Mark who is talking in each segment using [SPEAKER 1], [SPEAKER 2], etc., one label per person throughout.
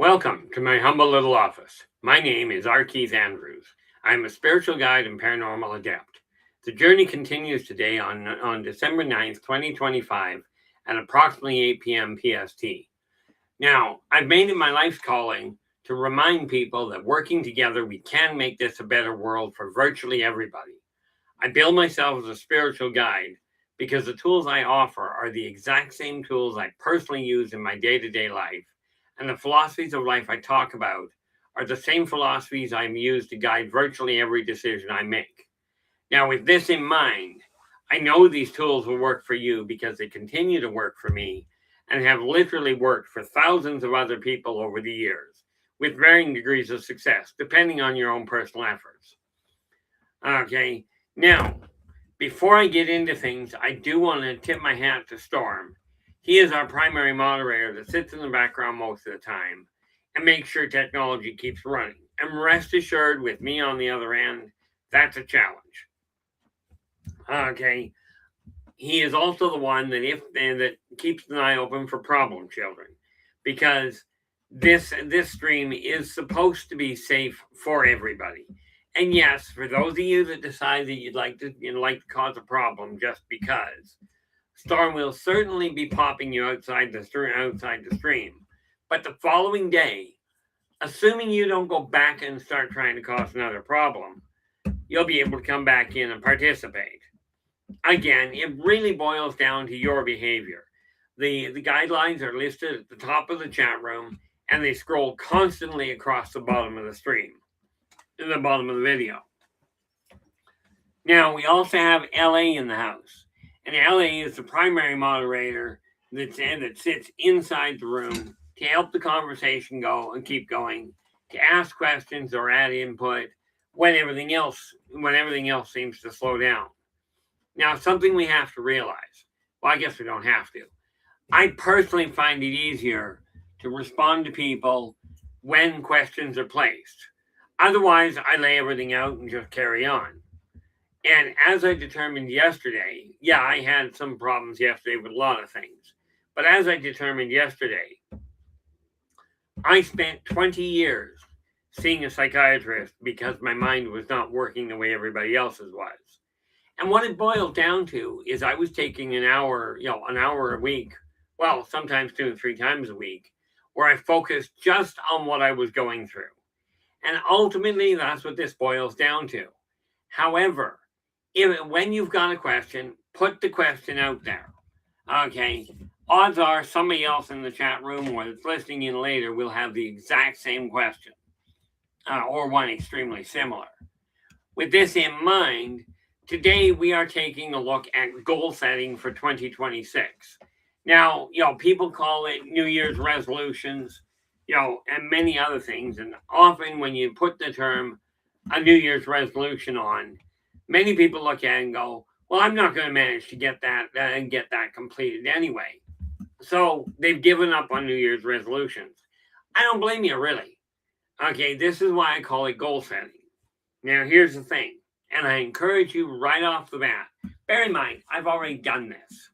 [SPEAKER 1] Welcome to my humble little office. My name is R. Keith Andrews. I am a spiritual guide and paranormal adept. The journey continues today on December 9th, 2025 at approximately 8 p.m. PST. Now, I've made it my life's calling to remind people that working together we can make this a better world for virtually everybody. I bill myself as a spiritual guide because the tools I offer are the exact same tools I personally use in my day-to-day life, and the philosophies of life I talk about are the same philosophies I'm used to guide virtually every decision I make. Now, with this in mind, I know these tools will work for you because they continue to work for me and have literally worked for thousands of other people over the years with varying degrees of success, depending on your own personal efforts. Okay, now, before I get into things, I do want to tip my hat to Storm. He is our primary moderator that sits in the background most of the time and makes sure technology keeps running. And rest assured, with me on the other end, that's a challenge. Okay, he is also the one that keeps an eye open for problem children, because this stream is supposed to be safe for everybody. And yes, for those of you that decide that you'd like to cause a problem just because, Storm will certainly be popping you outside the stream. But the following day, assuming you don't go back and start trying to cause another problem, you'll be able to come back in and participate. Again, it really boils down to your behavior. The guidelines are listed at the top of the chat room, and they scroll constantly across the bottom of the stream, in the bottom of the video. Now, we also have LA in the house, and LA is the primary moderator that sits inside the room to help the conversation go and keep going, to ask questions or add input when everything else seems to slow down. Now, something we have to realize. Well, I guess we don't have to. I personally find it easier to respond to people when questions are placed. Otherwise, I lay everything out and just carry on. And as I determined yesterday, yeah, I had some problems yesterday with a lot of things. But as I determined yesterday, I spent 20 years seeing a psychiatrist because my mind was not working the way everybody else's was. And what it boiled down to is I was taking an hour a week, well, sometimes 2 and 3 times a week, where I focused just on what I was going through. And ultimately, that's what this boils down to. However, when you've got a question, put the question out there. Okay, odds are somebody else in the chat room or that's listening in later will have the exact same question, or one extremely similar. With this in mind, today we are taking a look at goal setting for 2026. Now, people call it New Year's resolutions, and many other things. And often when you put the term a New Year's resolution on, many people look at it and go, well, I'm not going to manage to get that completed anyway. So they've given up on New Year's resolutions. I don't blame you, really. Okay, this is why I call it goal setting. Now, here's the thing, and I encourage you right off the bat. Bear in mind, I've already done this.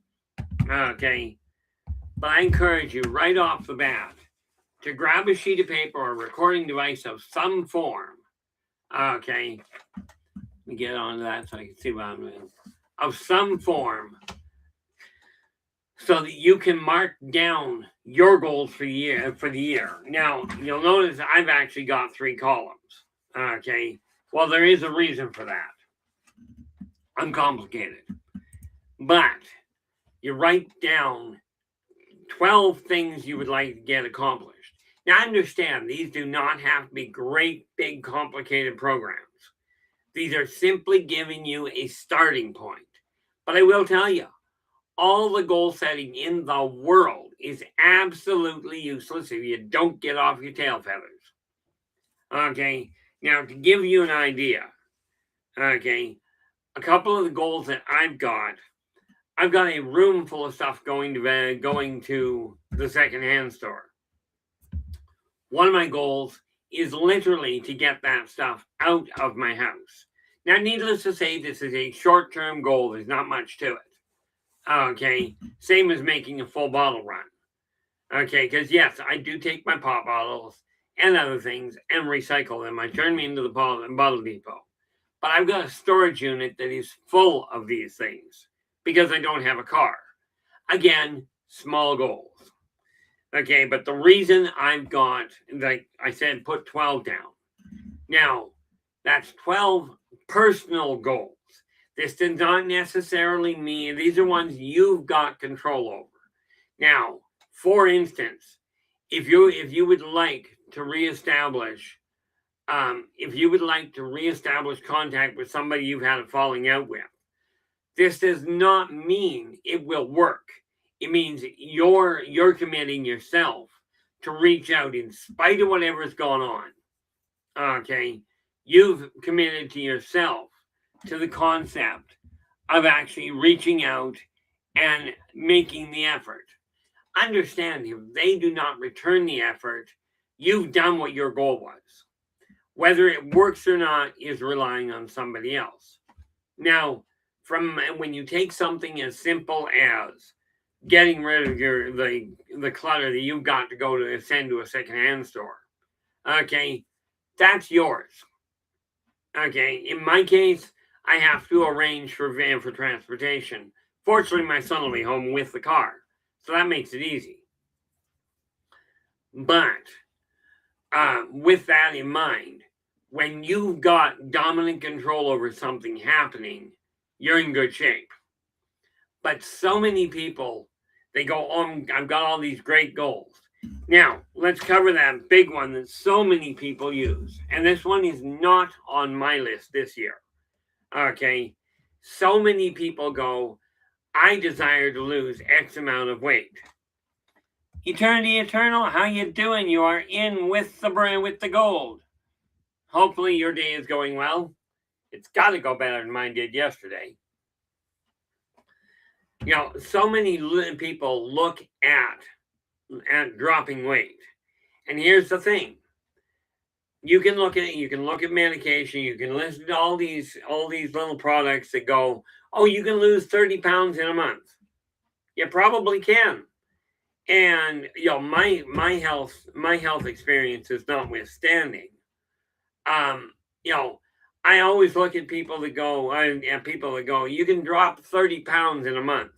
[SPEAKER 1] Okay, but I encourage you right off the bat to grab a sheet of paper or a recording device of some form. Okay, let me get onto that so I can see what I'm doing. Of some form, so that you can mark down your goals for the year. Now, you'll notice I've actually got 3 columns. Okay, well, there is a reason for that. I'm complicated. But you write down 12 things you would like to get accomplished. Now, understand, these do not have to be great, big, complicated programs. These are simply giving you a starting point. But I will tell you, all the goal setting in the world is absolutely useless if you don't get off your tail feathers. Okay, now to give you an idea, okay, a couple of the goals that I've got a room full of stuff going to the secondhand store. One of my goals is literally to get that stuff out of my house. Now, needless to say, this is a short-term goal. There's not much to it. Okay, same as making a full bottle run. Okay, because yes, I do take my pop bottles and other things and recycle them. I turn them into the bottle depot. But I've got a storage unit that is full of these things because I don't have a car. Again, small goals. Okay, but the reason I've got, like I said, put 12 down. Now, that's 12 personal goals. This does not necessarily mean these are ones you've got control over. Now, for instance, if you would like to reestablish contact with somebody you've had a falling out with, this does not mean it will work. It means you're committing yourself to reach out in spite of whatever's going on. Okay, you've committed to yourself to the concept of actually reaching out and making the effort. Understand, if they do not return the effort, you've done what your goal was. Whether it works or not is relying on somebody else. Now, from when you take something as simple as getting rid of the clutter that you've got to go to send to a secondhand store, okay, that's yours. Okay, in my case, I have to arrange for transportation. Fortunately, my son will be home with the car, so that makes it easy. But with that in mind, when you've got dominant control over something happening, you're in good shape. But so many people, they go, oh, I've got all these great goals. Now, let's cover that big one that so many people use. And this one is not on my list this year. Okay. So many people go, I desire to lose X amount of weight. Eternity Eternal, how you doing? You are in with the gold. Hopefully your day is going well. It's got to go better than mine did yesterday. You know, so many people look at dropping weight. And here's the thing. You can look at medication, you can listen to all these little products that go, oh, you can lose 30 pounds in a month. You probably can. And you know, my health experience is notwithstanding. You know, I always look at people that go, you can drop 30 pounds in a month.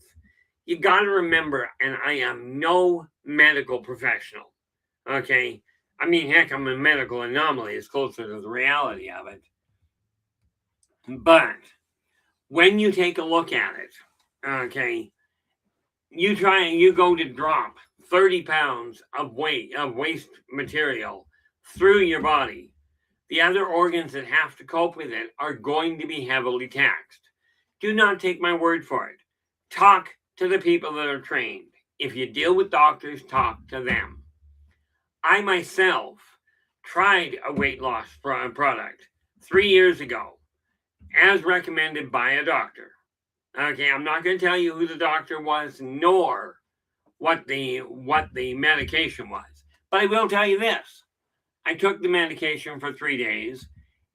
[SPEAKER 1] You got to remember, and I am no medical professional. Okay. I mean, heck, I'm a medical anomaly. It's closer to the reality of it. But when you take a look at it, okay, you go to drop 30 pounds of waste material through your body. The other organs that have to cope with it are going to be heavily taxed. Do not take my word for it. Talk to the people that are trained. If you deal with doctors, talk to them. I myself tried a weight loss product 3 years ago, as recommended by a doctor. Okay, I'm not going to tell you who the doctor was, nor what the medication was. But I will tell you this. I took the medication for 3 days,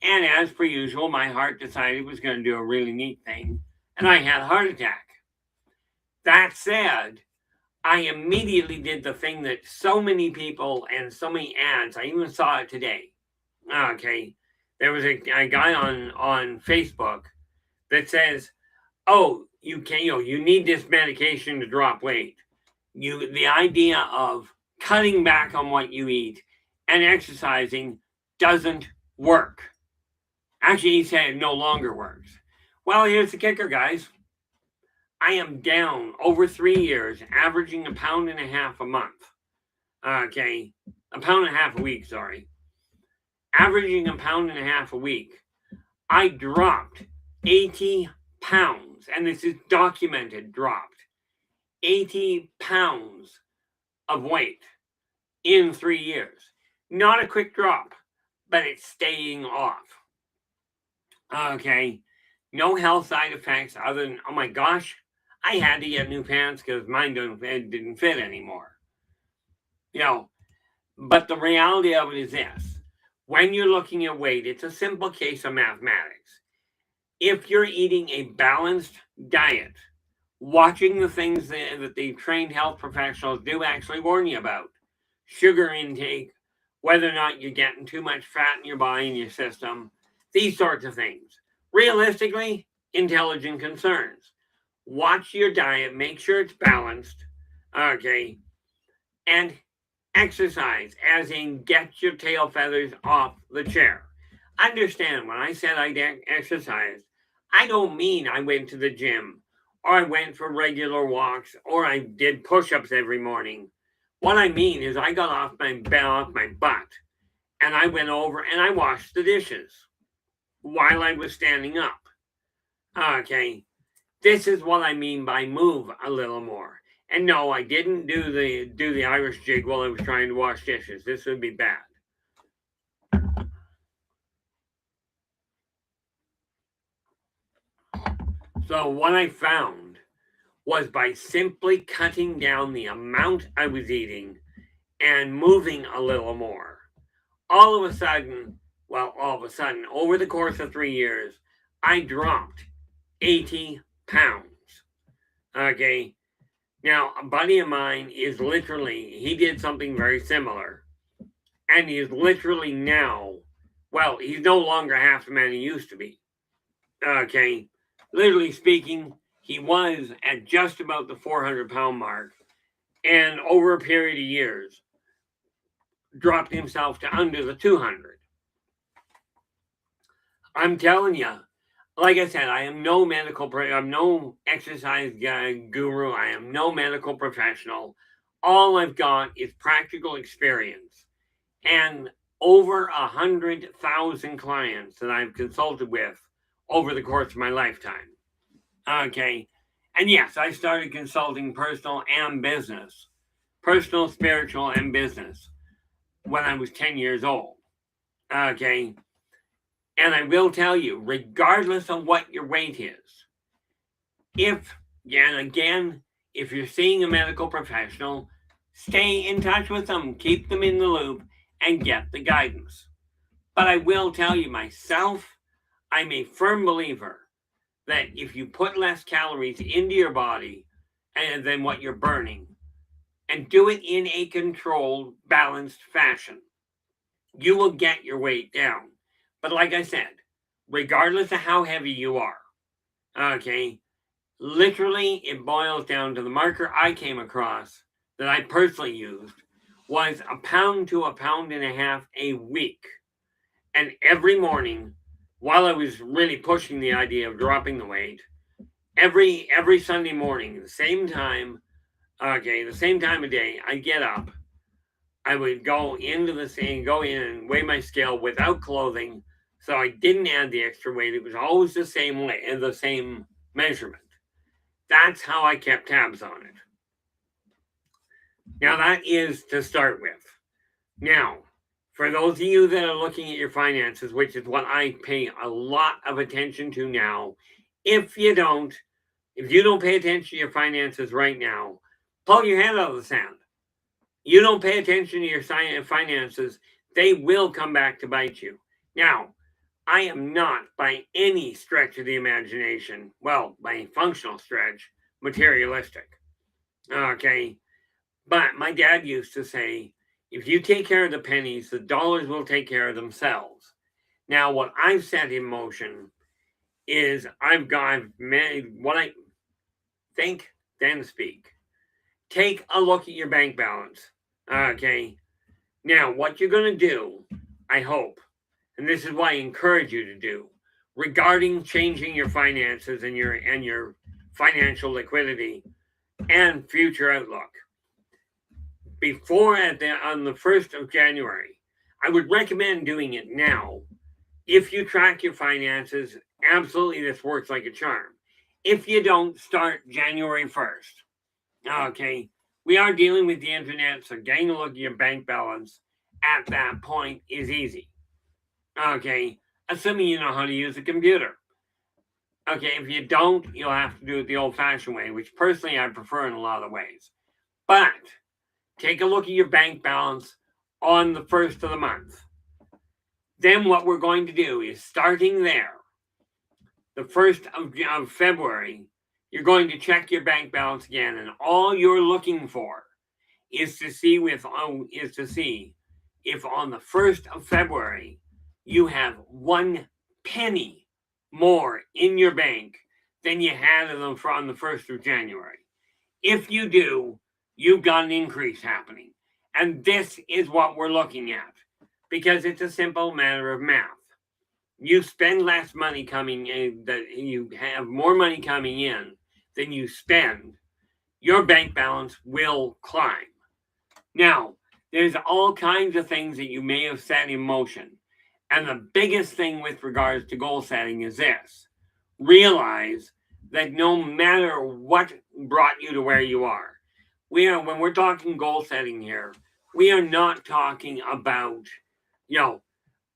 [SPEAKER 1] and as per usual, my heart decided it was going to do a really neat thing, and I had a heart attack. That said, I immediately did the thing that so many people and so many ads, I even saw it today. Okay, there was a guy on Facebook that says, oh, you need this medication to drop weight. The idea of cutting back on what you eat and exercising doesn't work. Actually, he said it no longer works. Well, here's the kicker, guys. I am down over 3 years, averaging 1.5 pounds a month. Okay, 1.5 pounds a week, sorry. Averaging 1.5 pounds a week. I dropped 80 pounds, and this is documented, dropped 80 pounds of weight in 3 years. Not a quick drop, but it's staying off. Okay, no health side effects other than, oh my gosh, I had to get new pants because mine didn't fit anymore. You know, but the reality of it is this. When you're looking at weight, it's a simple case of mathematics. If you're eating a balanced diet, watching the things that the trained health professionals do actually warn you about. Sugar intake, whether or not you're getting too much fat in your body and your system, these sorts of things. Realistically, intelligent concerns. Watch your diet, make sure it's balanced, okay, and exercise, as in get your tail feathers off the chair. Understand, when I said I exercised, I don't mean I went to the gym or I went for regular walks or I did push-ups every morning. What I mean is I got off my butt and I went over and I washed the dishes while I was standing up. Okay, this is what I mean by move a little more. And no, I didn't do the Irish jig while I was trying to wash dishes. This would be bad. So what I found was by simply cutting down the amount I was eating and moving a little more, all of a sudden, over the course of 3 years, I dropped 80 pounds. Okay. Now, a buddy of mine is literally, he did something very similar. And he is literally now, well, he's no longer half the man he used to be. Okay. Literally speaking, he was at just about the 400-pound mark. And over a period of years, dropped himself to under the 200. I'm telling you, like I said, I am no I'm no exercise guru. I am no medical professional. All I've got is practical experience and over 100,000 clients that I've consulted with over the course of my lifetime. Okay. And yes, I started consulting personal, spiritual, and business when I was 10 years old. Okay. And I will tell you, regardless of what your weight is, if you're seeing a medical professional, stay in touch with them, keep them in the loop, and get the guidance. But I will tell you myself, I'm a firm believer that if you put less calories into your body than what you're burning, and do it in a controlled, balanced fashion, you will get your weight down. But like I said, regardless of how heavy you are, okay, literally it boils down to the marker I came across that I personally used was 1 pound to 1.5 pounds a week. And every morning, while I was really pushing the idea of dropping the weight, every Sunday morning, the same time of day, I'd get up. I would go in and weigh my scale without clothing, so I didn't add the extra weight. It was always the same measurement. That's how I kept tabs on it. Now that is to start with. Now, for those of you that are looking at your finances, which is what I pay a lot of attention to now, if you don't pay attention to your finances right now, pull your head out of the sand. You don't pay attention to your finances, they will come back to bite you. Now, I am not by any stretch of the imagination, well, by a functional stretch, materialistic. Okay? But my dad used to say, if you take care of the pennies, the dollars will take care of themselves. Now, what I've set in motion is I've made what I think, then speak. Take a look at your bank balance. Okay. Now, what you're going to do, I hope, and this is what I encourage you to do, regarding changing your finances and your financial liquidity and future outlook, on the 1st of January, I would recommend doing it now. If you track your finances, absolutely this works like a charm. If you don't, start January 1st. Okay. We are dealing with the internet, so getting a look at your bank balance at that point is easy. Okay, assuming you know how to use a computer. Okay, if you don't, you'll have to do it the old-fashioned way, which personally I prefer in a lot of ways. But take a look at your bank balance on the 1st of the month. Then what we're going to do is, starting there, the 1st of February, You're going to check your bank balance again, and all you're looking for is to see if on the 1st of February you have 1 penny more in your bank than you had on the 1st of January. If you do, you've got an increase happening. And this is what we're looking at, because it's a simple matter of math. You spend less money coming in, that you have more money coming in than you spend, your bank balance will climb. Now, there's all kinds of things that you may have set in motion. And the biggest thing with regards to goal setting is this. Realize that no matter what brought you to where you are, when we're talking goal setting here, we are not talking about,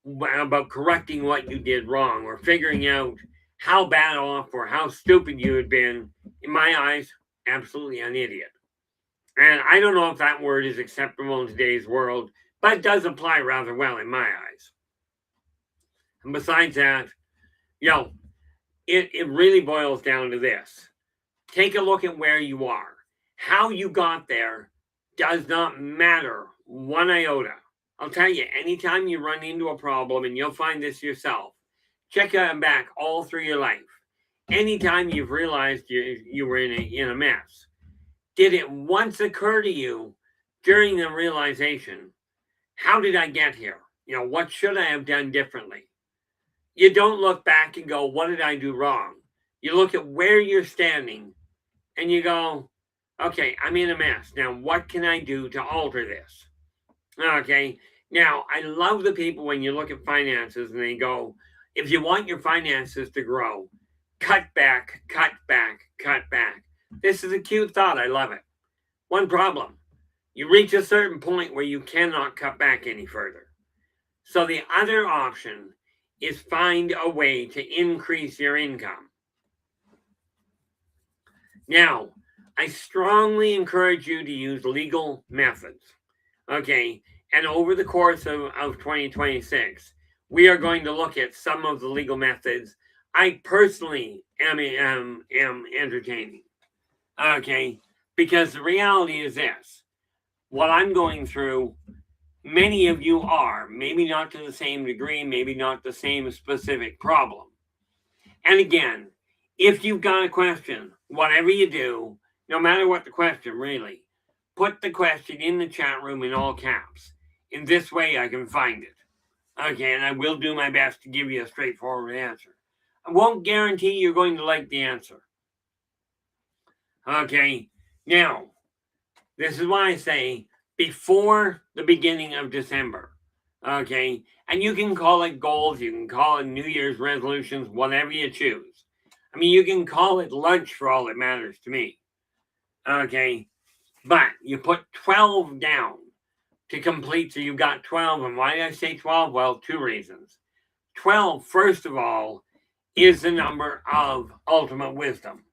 [SPEAKER 1] about correcting what you did wrong or figuring out how bad off or how stupid you had been. In my eyes, absolutely an idiot. And I don't know if that word is acceptable in today's world, but it does apply rather well in my eyes. And besides that, it really boils down to this. Take a look at where you are. How you got there does not matter one iota. I'll tell you, anytime you run into a problem, and you'll find this yourself, check back all through your life. Anytime you've realized you were in a mess, did it once occur to you during the realization, how did I get here? What should I have done differently? You don't look back and go, what did I do wrong? You look at where you're standing and you go, okay, I'm in a mess. Now, what can I do to alter this? Okay. Now, I love the people when you look at finances and they go, if you want your finances to grow, cut back, cut back, cut back. This is a cute thought. I love it. One problem. You reach a certain point where you cannot cut back any further. So the other option is find a way to increase your income. Now, I strongly encourage you to use legal methods. Okay, and over the course of 2026, we are going to look at some of the legal methods I personally am entertaining. Okay, because the reality is this. What I'm going through, many of you are, maybe not to the same degree, maybe not the same specific problem. And again, if you've got a question, whatever you do, no matter what the question really, put the question in the chat room in all caps. In this way, I can find it. Okay, and I will do my best to give you a straightforward answer. I won't guarantee you're going to like the answer. Okay, now, this is why I say before the beginning of December. Okay, and you can call it goals, you can call it New Year's resolutions, whatever you choose. I mean, you can call it lunch for all that matters to me. Okay, but you put 12 down to complete, so you've got 12. And why did I say 12? Well, two reasons. 12, first of all, is the number of ultimate wisdom.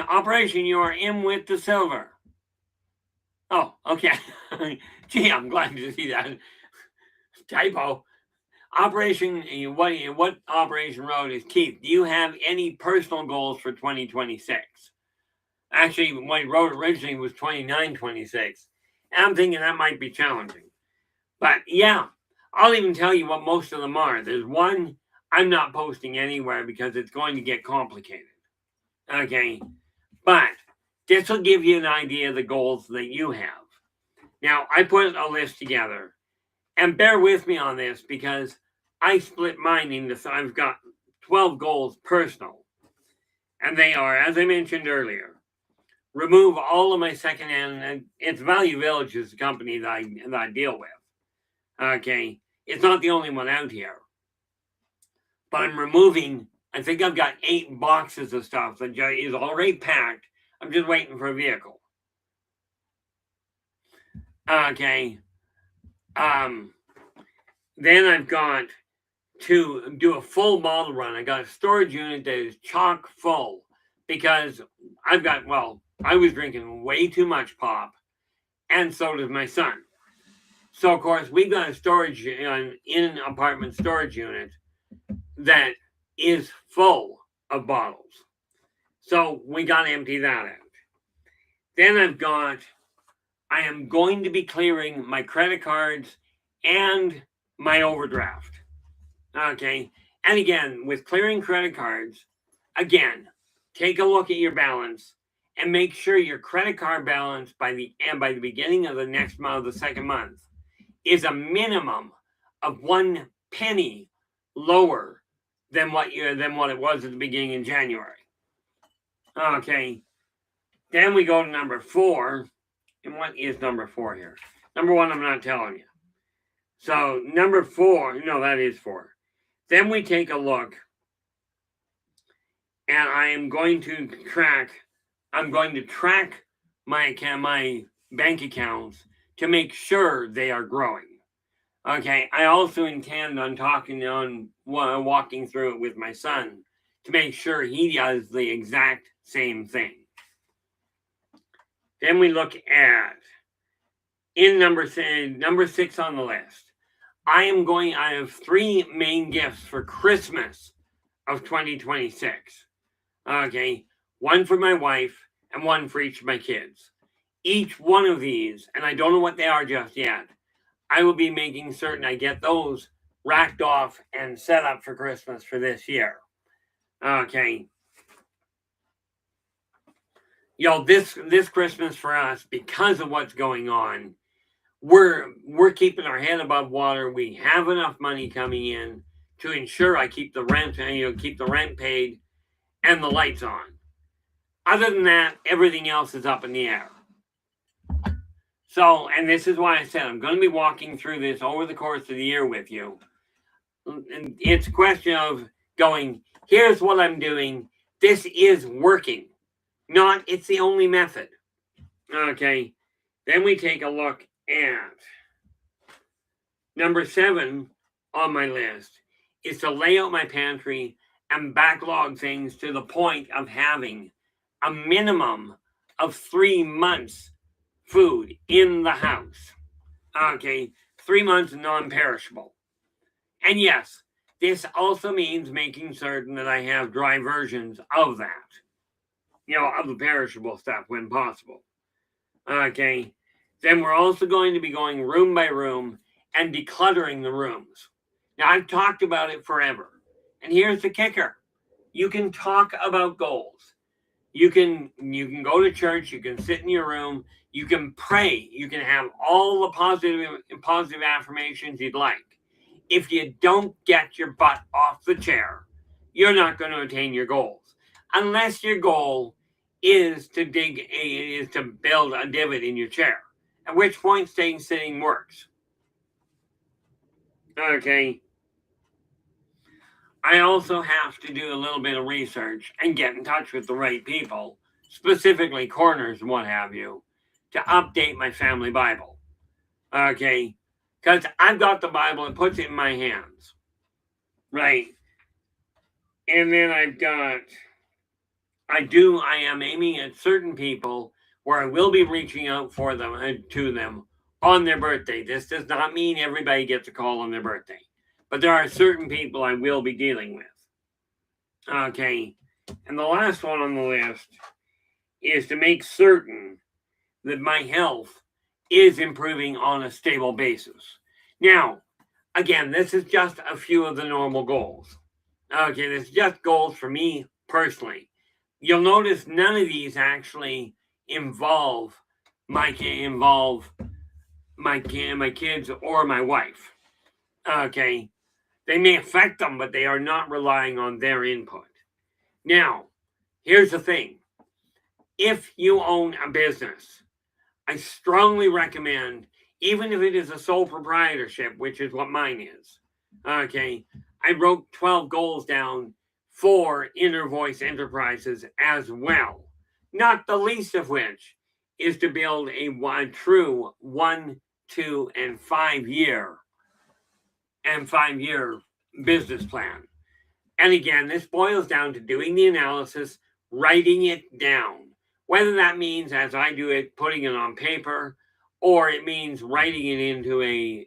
[SPEAKER 1] Operation, you are in with the silver. Oh, okay. Gee, I'm glad to see that. Typo. Operation, what Operation Road is Keith? Do you have any personal goals for 2026? Actually, what he wrote originally was 2926. And I'm thinking that might be challenging. But yeah, I'll even tell you what most of them are. There's one I'm not posting anywhere because it's going to get complicated. Okay, but this will give you an idea of the goals that you have. Now, I put a list together, and bear with me on this because I split mine into, I've got 12 goals personal, and they are, as I mentioned earlier, remove all of my secondhand, and it's Value Village is the company that I deal with. Okay, it's not the only one out here, but I'm removing, I think I've got 8 boxes of stuff that is already packed. I'm just waiting for a vehicle. Okay. Then I've got to do a full bottle run. I got a storage unit that is chock full because I was drinking way too much pop, and so does my son. So, of course, we've got a storage in apartment storage unit that is full of bottles. So we got to empty that out. Then I am going to be clearing my credit cards and my overdraft. Okay. And again, with clearing credit cards, again, take a look at your balance and make sure your credit card balance by the beginning of the next month, the second month, is a minimum of 1 penny lower than what it was at the beginning of January. Okay. Then we go to number 4. And what is number 4 here? Number 1, I'm not telling you. So number 4, no, that is 4. Then we take a look, and I'm going to track my bank accounts to make sure they are growing. Okay, I also intend on walking through it with my son to make sure he does the exact same thing. Then we look at in number 6 on the list. I have 3 main gifts for Christmas of 2026. Okay, 1 for my wife and 1 for each of my kids. Each one of these, and I don't know what they are just yet, I will be making certain I get those racked off and set up for Christmas for this year. Okay. This Christmas for us, because of what's going on, we're keeping our head above water. We have enough money coming in to ensure I keep the rent paid and the lights on. Other than that, everything else is up in the air. So, and this is why I said I'm going to be walking through this over the course of the year with you. And it's a question of going, here's what I'm doing. This is working. Not, it's the only method. Okay. Then we take a look at number 7 on my list is to lay out my pantry and backlog things to the point of having a minimum of 3 months food in the house. Okay, 3 months non-perishable. And yes, this also means making certain that I have dry versions of that. Of the perishable stuff when possible. Okay. Then we're also going to be going room by room and decluttering the rooms. Now, I've talked about it forever. And here's the kicker. You can talk about goals. You can go to church. You can sit in your room. You can pray. You can have all the positive affirmations you'd like. If you don't get your butt off the chair, you're not going to attain your goals. Unless your goal is to build a divot in your chair. At which point staying sitting works. Okay. I also have to do a little bit of research and get in touch with the right people, specifically corners and what have you, to update my family Bible. Okay. Because I've got the Bible, it puts it in my hands. Right. And then I am aiming at certain people where I will be reaching out for them to them on their birthday. This does not mean everybody gets a call on their birthday, but there are certain people I will be dealing with. Okay, and the last one on the list is to make certain that my health is improving on a stable basis. Now, again, this is just a few of the normal goals. Okay, this is just goals for me personally. You'll notice none of these actually involve my kids or my wife. Okay, they may affect them, but they are not relying on their input. Now, here's the thing. If you own a business, I strongly recommend, even if it is a sole proprietorship, which is what mine is. Okay, I wrote 12 goals down for Inner Voice Enterprises as well. Not the least of which is to build a true 1, 2, and 5 year business plan. And again, this boils down to doing the analysis, writing it down. Whether that means, as I do it, putting it on paper, or it means writing it into a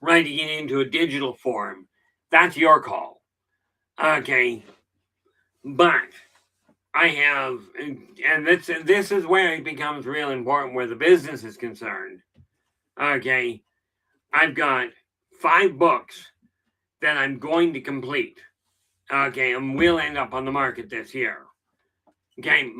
[SPEAKER 1] writing it into a digital form. That's your call. Okay, but I have, and this is where it becomes real important where the business is concerned. Okay, I've got 5 books that I'm going to complete. Okay, and will end up on the market this year. Okay,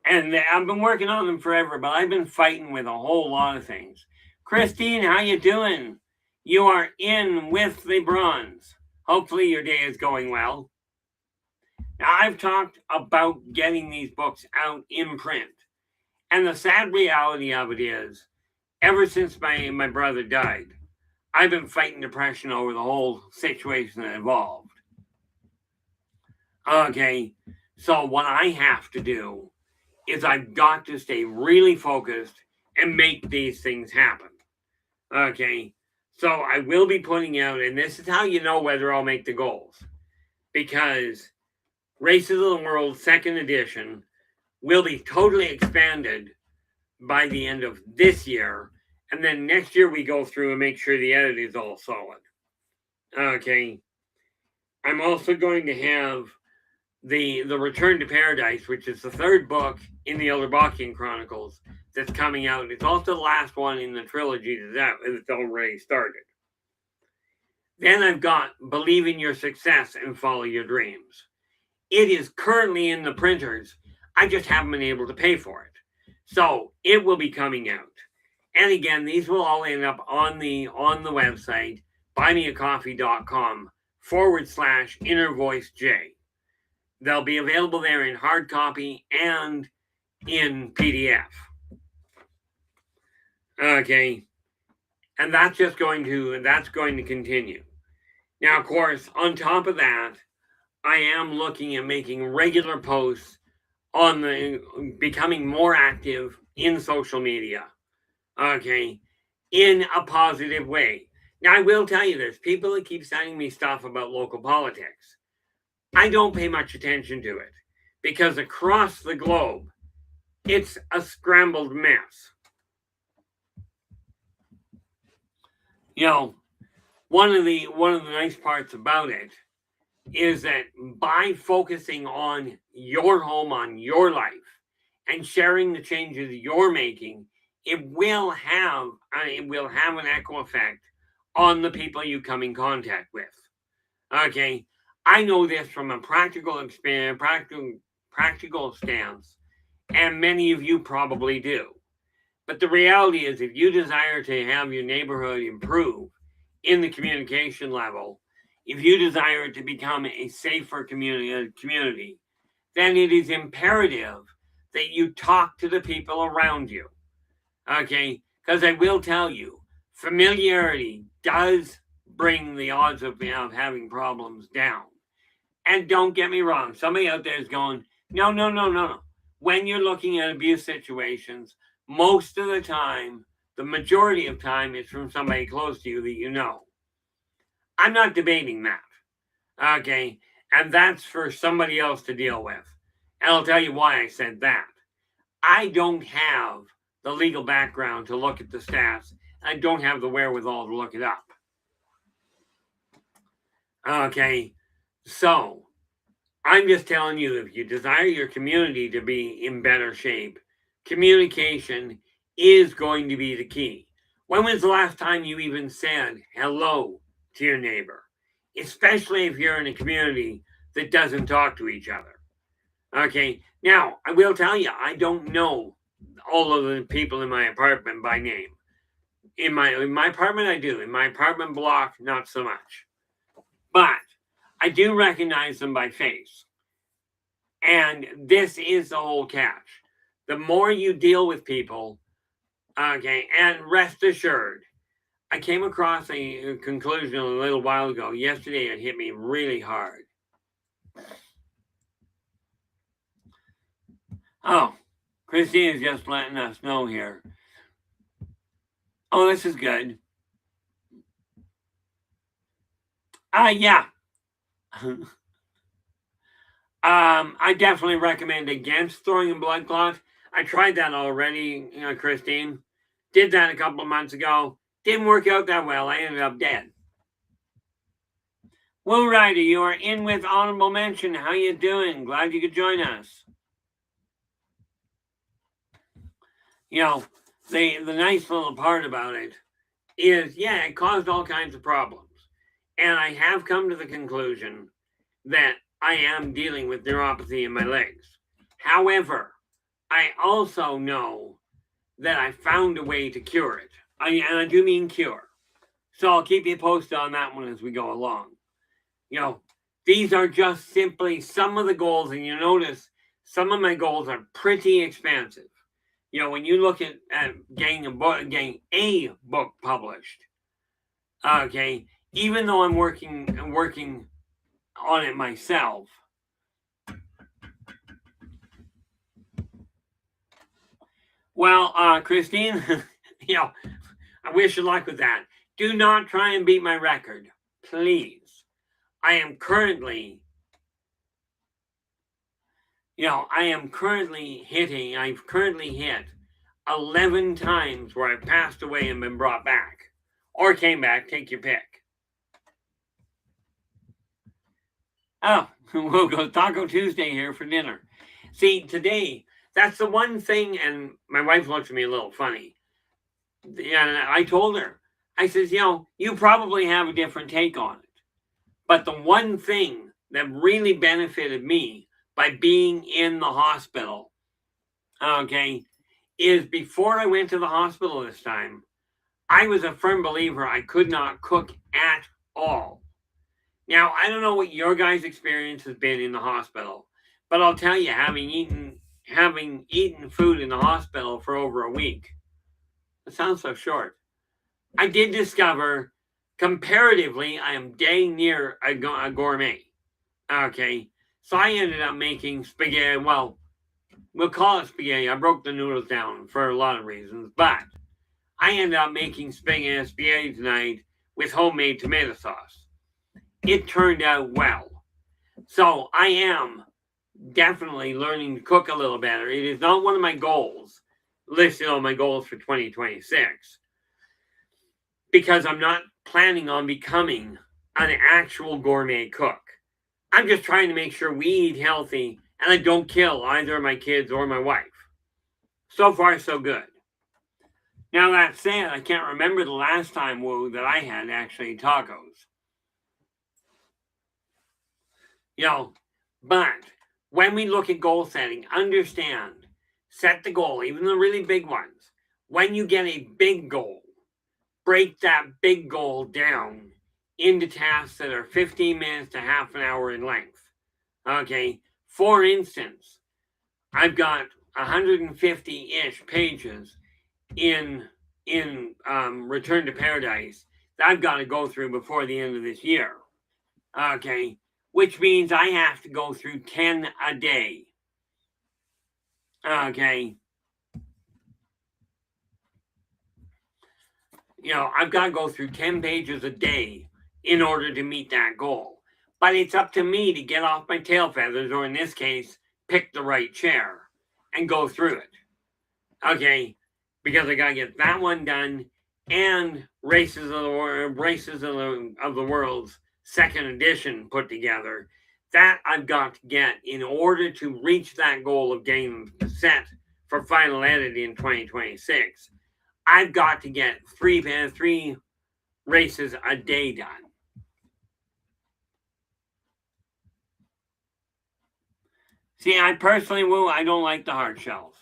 [SPEAKER 1] and I've been working on them forever, but I've been fighting with a whole lot of things. Christine, how you doing? You are in with the bronze. Hopefully your day is going well. Now, I've talked about getting these books out in print. And the sad reality of it is, ever since my brother died, I've been fighting depression over the whole situation that involved. Okay, so what I have to do is I've got to stay really focused and make these things happen. Okay, so I will be putting out, and this is how you know whether I'll make the goals, because Races of the World 2nd edition will be totally expanded by the end of this year, and then next year we go through and make sure the edit is all solid. Okay, I'm also going to have the Return to Paradise, which is the 3rd book in the Elderbachian Chronicles that's coming out. It's also the last one in the trilogy that's already started. Then I've got Believe in Your Success and Follow Your Dreams. It is currently in the printers. I just haven't been able to pay for it. So it will be coming out. And again, these will all end up on the website, buymeacoffee.com/InnerVoiceJ. They'll be available there in hard copy and in PDF. Okay. And that's going to continue. Now, of course, on top of that, I am looking at making regular posts on becoming more active in social media. Okay. In a positive way. Now, I will tell you this. People that keep sending me stuff about local politics, I don't pay much attention to it because across the globe, it's a scrambled mess. You know, one of the nice parts about it is that by focusing on your home, on your life, and sharing the changes you're making, it will have an echo effect on the people you come in contact with. Okay, I know this from a practical experience, practical stance, and many of you probably do. But the reality is, if you desire to have your neighborhood improve in the communication level, if you desire to become a safer community, then it is imperative that you talk to the people around you. Okay? Because I will tell you, familiarity does bring the odds of having problems down. And don't get me wrong, somebody out there is going, no. When you're looking at abuse situations, most of the time, the majority of time, it's from somebody close to you that you know. I'm not debating that. Okay? And that's for somebody else to deal with. And I'll tell you why I said that. I don't have the legal background to look at the stats. I don't have the wherewithal to look it up. Okay? So, I'm just telling you, if you desire your community to be in better shape, communication is going to be the key. When was the last time you even said hello to your neighbor? Especially if you're in a community that doesn't talk to each other. Okay, now I will tell you, I don't know all of the people in my apartment by name. In my apartment, I do. In my apartment block, not so much. But I do recognize them by face. And this is the whole catch. The more you deal with people, okay, and rest assured, I came across a conclusion a little while ago. Yesterday, it hit me really hard. Oh, Christine is just letting us know here. Oh, this is good. Yeah. I definitely recommend against throwing in blood clots. I tried that already, Christine. Did that a couple of months ago. Didn't work out that well. I ended up dead. Will Ryder, you are in with honorable mention. How you doing? Glad you could join us. The nice little part about it is, yeah, it caused all kinds of problems. And I have come to the conclusion that I am dealing with neuropathy in my legs. However, I also know that I found a way to cure it. And I do mean cure. So I'll keep you posted on that one as we go along. These are just simply some of the goals, and you notice some of my goals are pretty expansive. When you look at getting a book published, okay, even though I'm working on it myself. Well, Christine, I wish you luck with that. Do not try and beat my record, please. I've currently hit 11 times where I've passed away and been brought back. Or came back, take your pick. Oh, we'll go Taco Tuesday here for dinner. See, today, that's the one thing, and my wife looks at me a little funny. And I told her, I says, you probably have a different take on it. But the one thing that really benefited me by being in the hospital, okay, is before I went to the hospital this time, I was a firm believer I could not cook at all. Now, I don't know what your guys' experience has been in the hospital, but I'll tell you, having eaten food in the hospital for over a week, it sounds so short. I did discover, comparatively, I am dang near a gourmet. Okay, so I ended up making spaghetti. Well, we'll call it spaghetti. I broke the noodles down for a lot of reasons, but I ended up making spaghetti tonight with homemade tomato sauce. It turned out well. So I am definitely learning to cook a little better. It is not one of my goals listed on my goals for 2026 because I'm not planning on becoming an actual gourmet cook. I'm just trying to make sure we eat healthy and I don't kill either of my kids or my wife. So far, so good. Now, that said, I can't remember the last time, that I had actually tacos. But when we look at goal setting, understand, set the goal, even the really big ones. When you get a big goal, break that big goal down into tasks that are 15 minutes to half an hour in length. Okay, for instance, I've got 150-ish pages in Return to Paradise that I've got to go through before the end of this year. Okay, which means I have to go through 10 a day. Okay. I've got to go through 10 pages a day in order to meet that goal. But it's up to me to get off my tail feathers, or in this case, pick the right chair and go through it. Okay, because I got to get that one done and Races of the World's second edition put together. That I've got to get in order to reach that goal of getting set for final edit in 2026. I've got to get three races a day done. See, I personally I don't like the hard shells.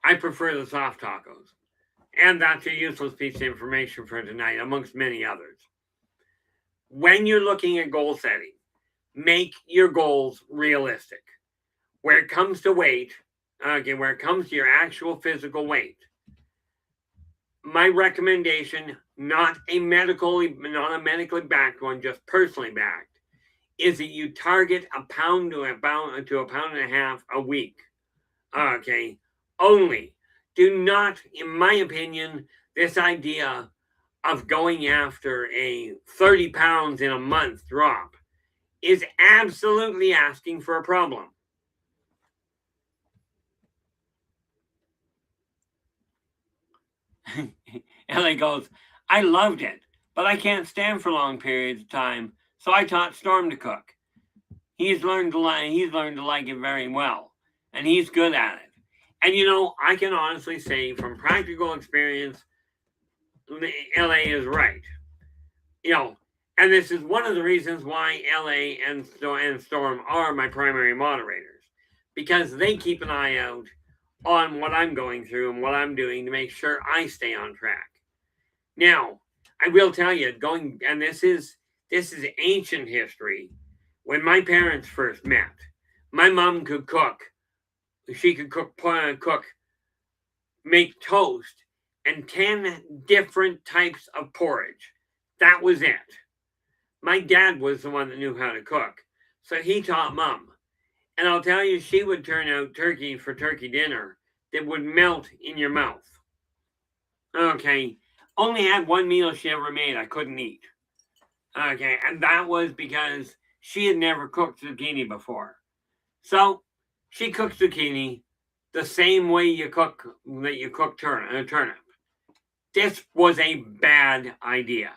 [SPEAKER 1] I prefer the soft tacos. And that's a useless piece of information for tonight, amongst many others. When you're looking at goal setting, make your goals realistic. Where it comes to weight, where it comes to your actual physical weight, my recommendation, not a medically backed one, just personally backed, is that you target a pound to a pound and a half a week. Okay, only. Do not, in my opinion, this idea of going after a 30 pounds in a month drop is absolutely asking for a problem. LA goes, I loved it, but I can't stand for long periods of time, so I taught Storm to cook. He's learned to like it very well, and he's good at it. And I can honestly say from practical experience, LA is right. And this is one of the reasons why LA and Storm are my primary moderators, because they keep an eye out on what I'm going through and what I'm doing to make sure I stay on track. Now, I will tell you, and this is ancient history. When my parents first met, my mom could cook. She could make toast and 10 different types of porridge. That was it. My dad was the one that knew how to cook, so he taught Mom. And I'll tell you, she would turn out turkey for turkey dinner that would melt in your mouth. Okay, only had one meal she ever made I couldn't eat. Okay, and that was because she had never cooked zucchini before. So she cooked zucchini the same way you cook turnip. This was a bad idea.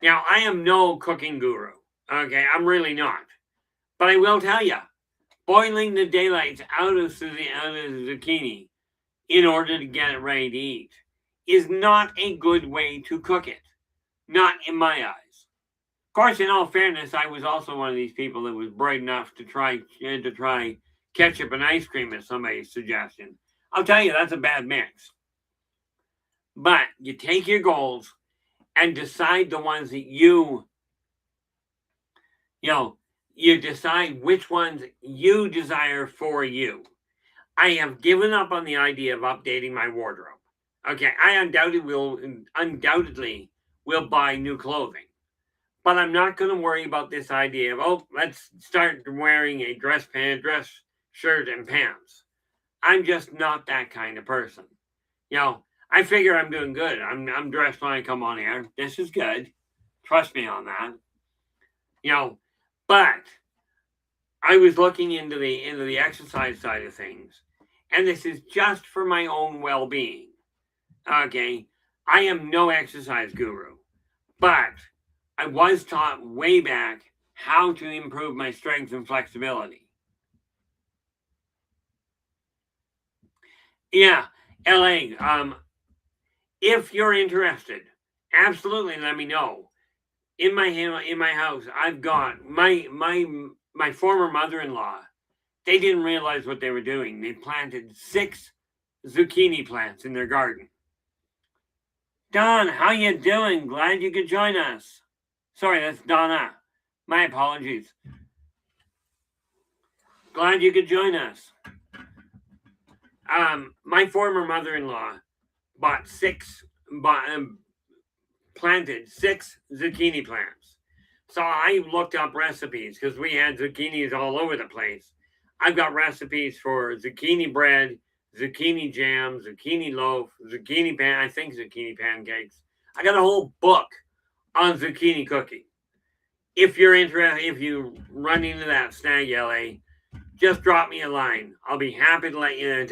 [SPEAKER 1] Now, I am no cooking guru. Okay, I'm really not. But I will tell you, boiling the daylights out of zucchini in order to get it ready to eat is not a good way to cook it. Not in my eyes. Of course, in all fairness, I was also one of these people that was bright enough to try ketchup and ice cream as somebody's suggestion. I'll tell you, that's a bad mix. But you take your goals and decide the ones that you decide which ones you desire for you. I have given up on the idea of updating my wardrobe. Okay, I undoubtedly will buy new clothing. But I'm not going to worry about this idea of, let's start wearing a dress shirt and pants. I'm just not that kind of person. I figure I'm doing good. I'm dressed when I come on air. This is good. Trust me on that. But I was looking into the exercise side of things, and this is just for my own well-being. Okay, I am no exercise guru, but I was taught way back how to improve my strength and flexibility. Yeah, LA. If you're interested, absolutely let me know. In my house, I've got my former mother-in-law. They didn't realize what they were doing. They planted 6 zucchini plants in their garden. Don, how you doing? Glad you could join us. Sorry, that's Donna. My apologies. Glad you could join us. My former mother-in-law planted 6 zucchini plants. So I looked up recipes because we had zucchinis all over the place. I've got recipes for zucchini bread, zucchini jam, zucchini loaf, zucchini pancakes. I got a whole book on zucchini cooking. If you're interested, if you run into that snag, LA, just drop me a line. I'll be happy to let you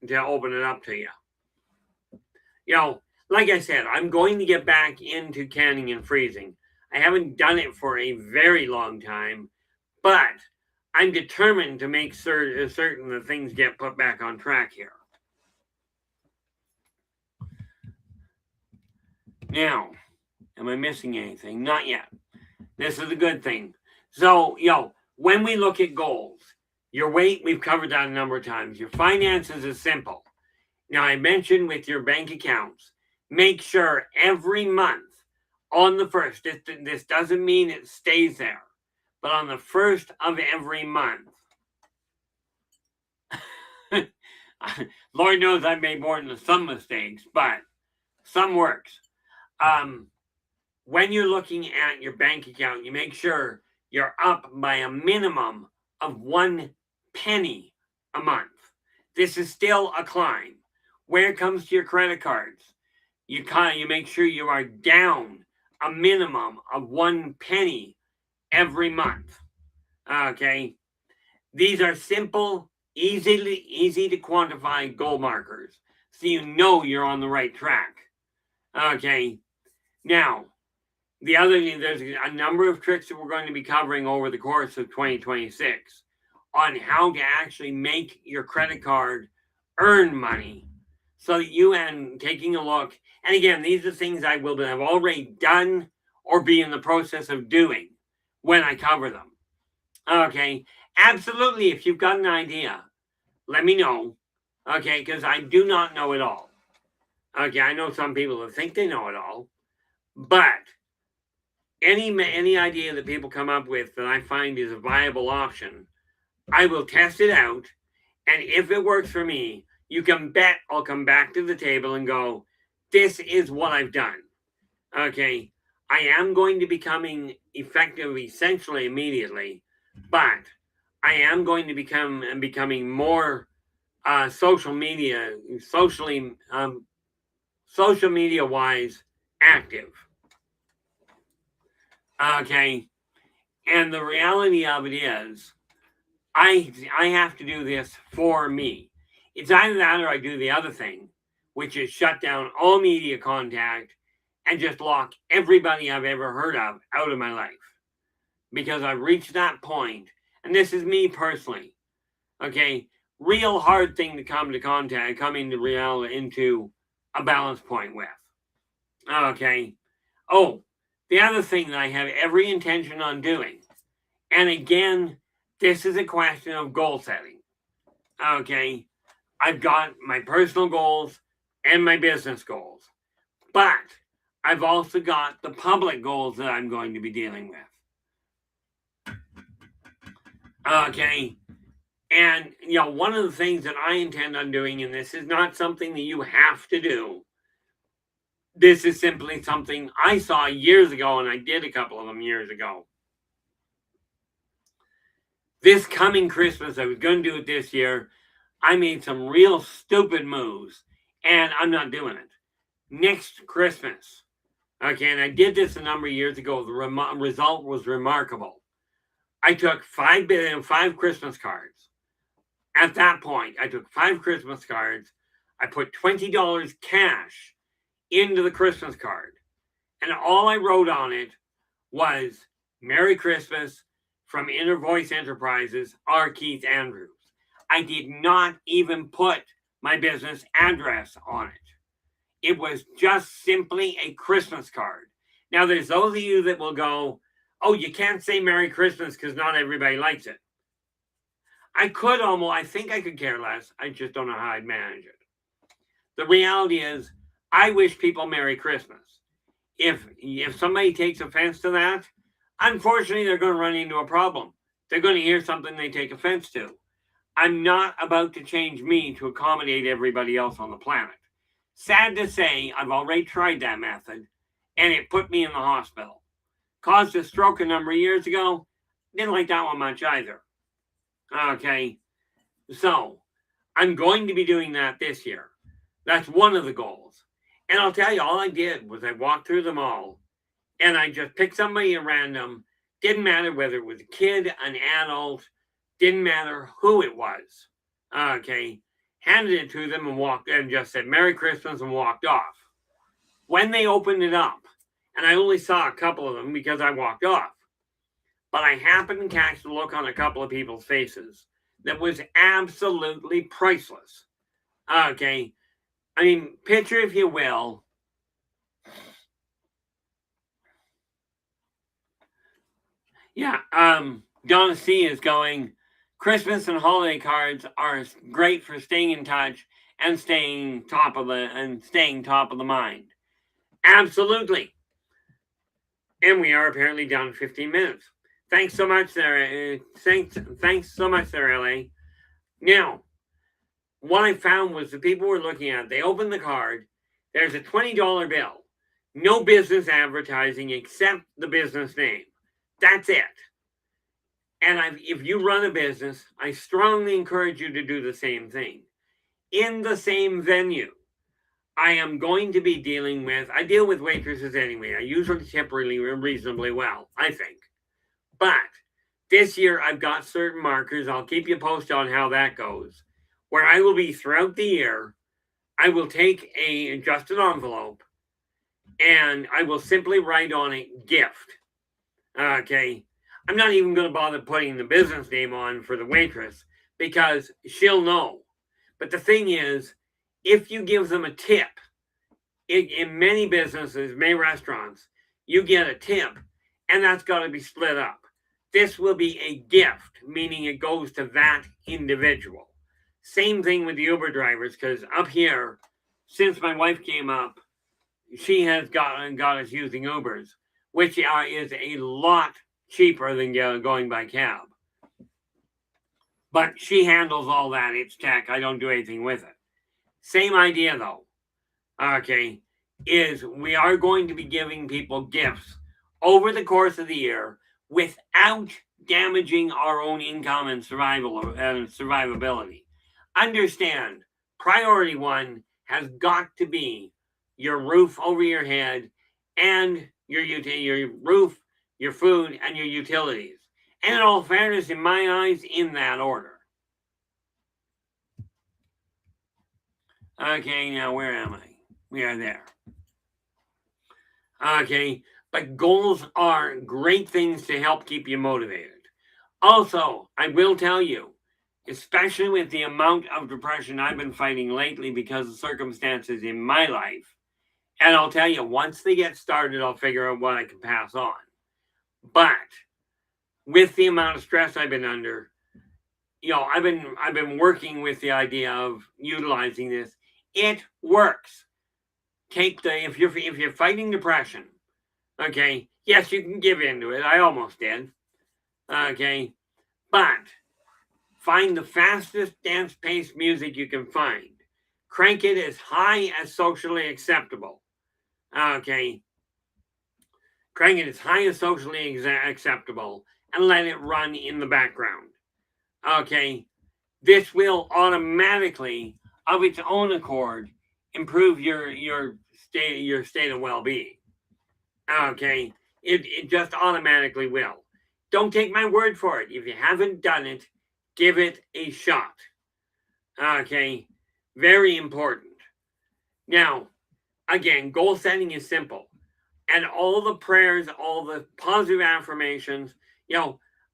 [SPEAKER 1] to open it up to you. Like I said, I'm going to get back into canning and freezing. I haven't done it for a very long time, but I'm determined to make certain that things get put back on track here. Now, am I missing anything? Not yet. This is a good thing. So, when we look at goals, your weight, we've covered that a number of times. Your finances is simple. Now, I mentioned with your bank accounts, make sure every month on the first, this doesn't mean it stays there, but on the first of every month, Lord knows I've made more than some mistakes, but some works. When you're looking at your bank account, you make sure you're up by a minimum of 1 penny a month. This is still a climb. When it comes to your credit cards, you make sure you are down a minimum of 1 penny every month. Okay, these are simple, easy to quantify goal markers. so you know you're on the right track. Okay. Now, the other thing, there's a number of tricks that we're going to be covering over the course of 2026 on how to actually make your credit card earn money so that you and taking a look. And again, these are things I will have already done or be in the process of doing when I cover them. Okay. Absolutely. If you've got an idea, let me know. Okay. Because I do not know it all. Okay. I know some people that think they know it all, but any idea that people come up with that I find is a viable option, I will test it out. And if it works for me, you can bet I'll come back to the table and go, this is what I've done. Okay. I am going to be becoming effective essentially immediately, but I am going to becoming more social media wise active. Okay. And the reality of it is, I have to do this for me. It's either that or I do the other thing, which is shut down all media contact and just lock everybody I've ever heard of out of my life. Because I've reached that point, and this is me personally. Okay, real hard thing to come into reality, into a balance point with. Okay. Oh, the other thing that I have every intention on doing, and again, this is a question of goal setting. Okay. I've got my personal goals and my business goals, but I've also got the public goals that I'm going to be dealing with. Okay. And, one of the things that I intend on doing, and this is not something that you have to do, this is simply something I saw years ago, and I did a couple of them years ago. This coming Christmas, I was going to do it this year. I made some real stupid moves, and I'm not doing it. Next Christmas, okay, and I did this a number of years ago. The result was remarkable. I took 5 Christmas cards. At that point, I took 5 Christmas cards. I put $20 cash into the Christmas card, and all I wrote on it was Merry Christmas from Inner Voice Enterprises, R. Keith Andrews. I did not even put my business address on it. It was just simply a Christmas card. Now, there's those of you that will go, oh, you can't say Merry Christmas because not everybody likes it. I think I could care less. I just don't know how I'd manage it. The reality is, I wish people Merry Christmas. If somebody takes offense to that, unfortunately, they're going to run into a problem. They're going to hear something they take offense to. I'm not about to change me to accommodate everybody else on the planet. Sad to say, I've already tried that method, and it put me in the hospital. Caused a stroke a number of years ago. Didn't like that one much either. Okay, so I'm going to be doing that this year. That's one of the goals. And I'll tell you, all I did was I walked through them all, and I just picked somebody at random. Didn't matter whether it was a kid, an adult, didn't matter who it was. Okay, handed it to them and just said Merry Christmas and walked off. When they opened it up, and I only saw a couple of them because I walked off, but I happened to catch the look on a couple of people's faces that was absolutely priceless. Okay, I mean, picture, if you will, Donna C is going, Christmas and holiday cards are great for staying in touch and staying top of the mind. Absolutely. And we are apparently down to 15 minutes. Thanks so much there. Thanks so much there, LA. Now, what I found was the people were looking at, they opened the card, there's a $20 bill. No business advertising except the business name. That's it. And if you run a business, I strongly encourage you to do the same thing. In the same venue, I am going to be I deal with waitresses anyway. I usually tip reasonably well, I think. But this year, I've got certain markers. I'll keep you posted on how that goes. Where I will be throughout the year, I will take just an envelope and I will simply write on it gift. Okay. I'm not even going to bother putting the business name on for the waitress because she'll know. But the thing is, if you give them a tip, in many businesses, many restaurants, you get a tip and that's got to be split up. This will be a gift, meaning it goes to that individual. Same thing with the Uber drivers, because up here, since my wife came up, she has got us using Ubers, which is a lot cheaper than going by cab. But she handles all that. It's tech. I don't do anything with it. Same idea, though. Okay, is we are going to be giving people gifts over the course of the year without damaging our own income and survivability. Understand, priority one has got to be your roof over your head and your roof, your food, and your utilities. And in all fairness, in my eyes, in that order. Okay, now where am I? We are there. Okay, but goals are great things to help keep you motivated. Also, I will tell you, especially with the amount of depression I've been fighting lately because of circumstances in my life, and I'll tell you, once they get started, I'll figure out what I can pass on. But with the amount of stress I've been under, I've been working with the idea of utilizing this. It works. If you're fighting depression, okay, yes, you can give into it. I almost did. Okay, but find the fastest dance-paced music you can find. Crank it as high as socially acceptable. Okay, crank it as high as socially acceptable and let it run in the background. Okay, this will automatically, of its own accord, improve your state of well-being. Okay, it just automatically will. Don't take my word for it. If you haven't done it, give it a shot. Okay, very important. Now, again, goal setting is simple. And all the prayers, all the positive affirmations,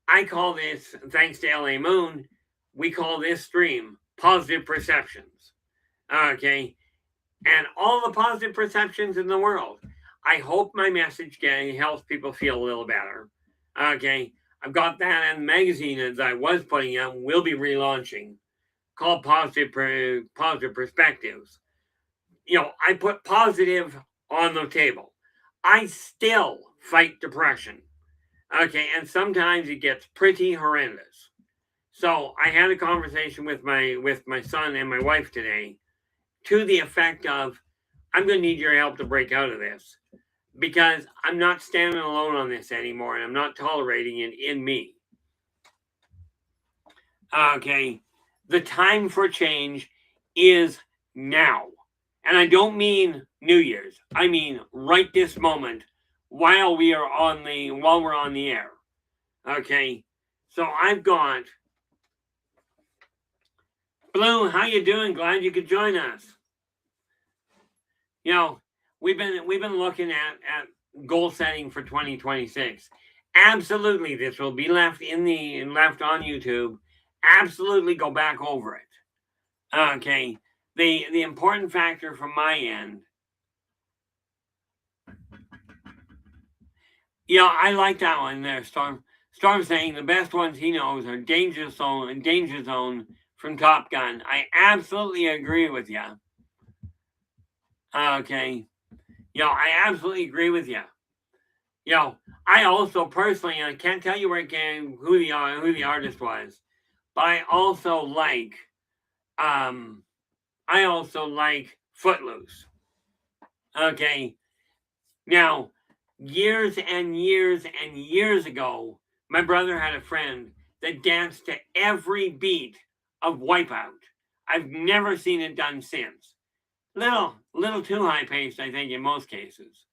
[SPEAKER 1] I call this, thanks to LA Moon, we call this stream positive perceptions. Okay, and all the positive perceptions in the world. I hope my message helps people feel a little better. Okay, I've got that in the magazine that I was putting out, will be relaunching, called Positive Perspectives. I put positive on the table. I still fight depression. Okay, and sometimes it gets pretty horrendous. So I had a conversation with my son and my wife today, to the effect of, I'm going to need your help to break out of this because I'm not standing alone on this anymore and I'm not tolerating it in me. Okay, the time for change is now. And I don't mean New Year's. I mean right this moment while we're on the air. Okay, so I've got Blue, how you doing? Glad you could join us. We've been looking at goal setting for 2026. Absolutely, this will be left on YouTube. Absolutely, go back over it. Okay, the important factor from my end. I like that one there, Storm. Storm saying the best ones he knows are Danger Zone from Top Gun. I absolutely agree with you. Okay. I absolutely agree with you. I also personally, I can't tell you who the artist was, but I also like Footloose. Okay. Now, years and years and years ago, my brother had a friend that danced to every beat of Wipeout. I've never seen it done since. Little too high paced, I think, in most cases.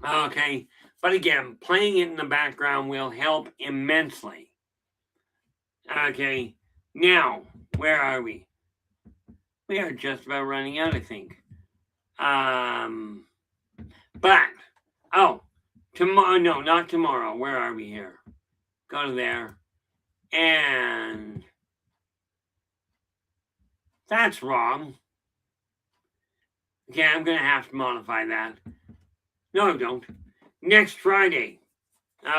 [SPEAKER 1] Okay, but again, playing it in the background will help immensely. Okay, now, where are we? We are just about running out, I think. But, tomorrow, no, not tomorrow. Where are we here? Go to there. And that's wrong. Okay, I'm going to have to modify that. No, I don't. Next Friday,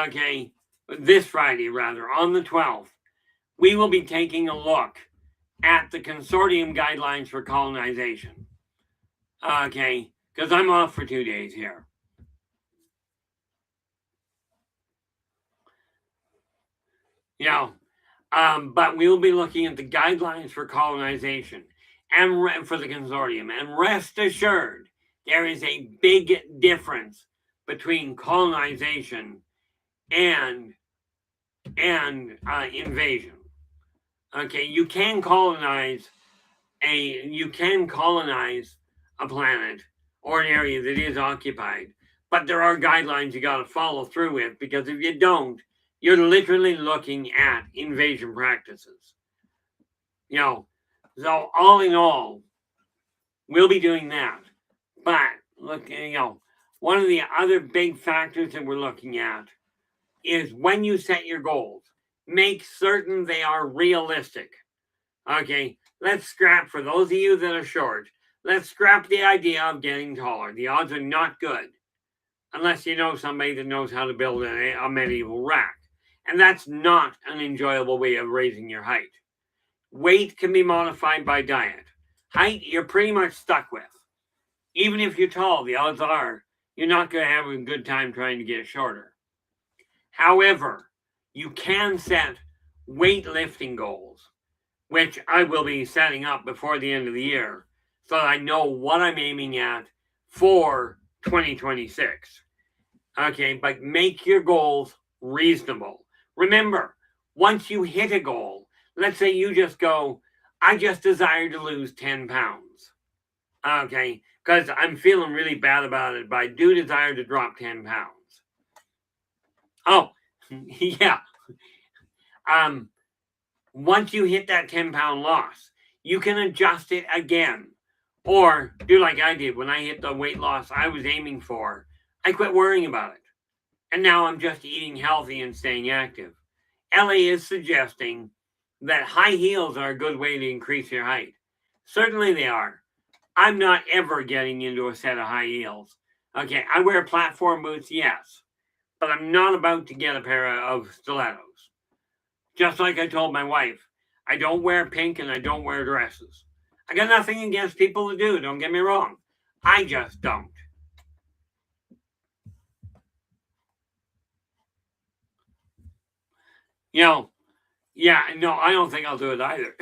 [SPEAKER 1] okay, this Friday rather, on the 12th, we will be taking a look at the consortium guidelines for colonization. Okay, because I'm off for 2 days here. But we will be looking at the guidelines for colonization and for the consortium. And rest assured, there is a big difference between colonization and invasion. Okay, you can colonize a planet or an area that is occupied, but there are guidelines you got to follow through with, because if you don't, you're literally looking at invasion practices. So all in all, we'll be doing that. But look, one of the other big factors that we're looking at is when you set your goals, make certain they are realistic. Okay, let's scrap, for those of you that are short, let's scrap the idea of getting taller. The odds are not good unless you know somebody that knows how to build a medieval rack. And that's not an enjoyable way of raising your height. Weight can be modified by diet. Height, you're pretty much stuck with. Even if you're tall, the odds are you're not going to have a good time trying to get shorter. However, you can set weightlifting goals, which I will be setting up before the end of the year, so that I know what I'm aiming at for 2026. Okay, but make your goals reasonable. Remember, once you hit a goal, let's say you just go, I just desire to lose 10 pounds. Okay, because I'm feeling really bad about it, but I do desire to drop 10 pounds. Oh, yeah. Once you hit that 10-pound loss, you can adjust it again. Or do like I did when I hit the weight loss I was aiming for. I quit worrying about it. And now I'm just eating healthy and staying active. LA is suggesting that high heels are a good way to increase your height. Certainly they are. I'm not ever getting into a set of high heels. Okay, I wear platform boots, yes. But I'm not about to get a pair of stilettos. Just like I told my wife, I don't wear pink and I don't wear dresses. I got nothing against people that do, don't get me wrong. I just don't. Yeah, no, I don't think I'll do it either.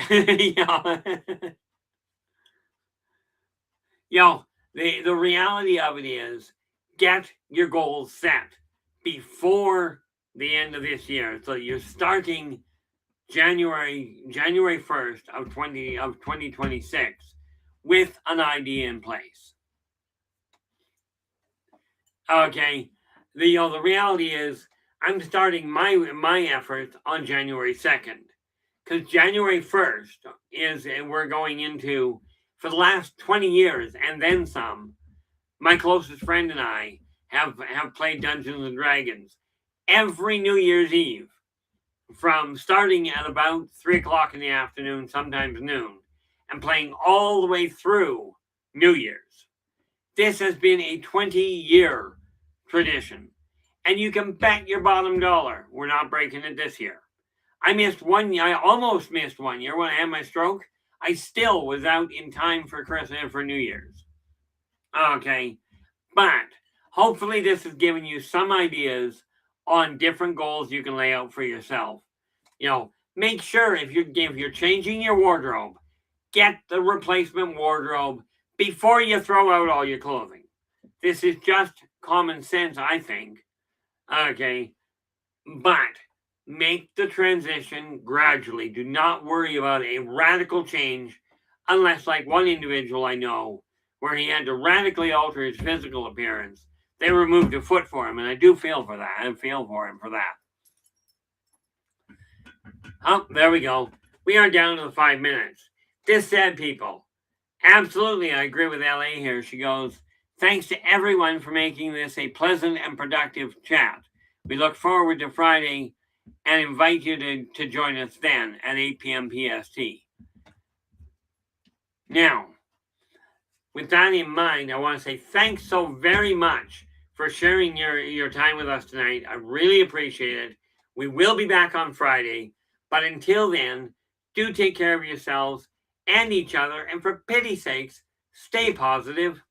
[SPEAKER 1] The reality of it is, get your goals set before the end of this year. So you're starting January 1st of 2026 with an idea in place. Okay, the reality is I'm starting my efforts on January 2nd, because January 1st is we're going into, for the last 20 years and then some, my closest friend and I have played Dungeons and Dragons every New Year's Eve, from starting at about 3 o'clock in the afternoon, sometimes noon, and playing all the way through New Year's. This has been a 20-year tradition, and you can bet your bottom dollar we're not breaking it this year. I almost missed 1 year when I had my stroke. I still was out in time for Christmas and for New Year's. Okay, but hopefully this has given you some ideas on different goals you can lay out for yourself. Make sure if you're changing your wardrobe, get the replacement wardrobe before you throw out all your clothing. This is just common sense, I think. Okay, but make the transition gradually. Do not worry about a radical change, unless, like one individual I know, where he had to radically alter his physical appearance. They removed a foot for him, and I do feel for that. I feel for him for that. Oh, there we go. We are down to the 5 minutes. This said, people, Absolutely, I agree with LA here. She goes, thanks to everyone for making this a pleasant and productive chat. We look forward to Friday and invite you to join us then at 8 p.m. PST. Now, with that in mind, I want to say thanks so very much for sharing your time with us tonight. I really appreciate it. We will be back on Friday, but until then, do take care of yourselves and each other, and for pity's sakes, stay positive.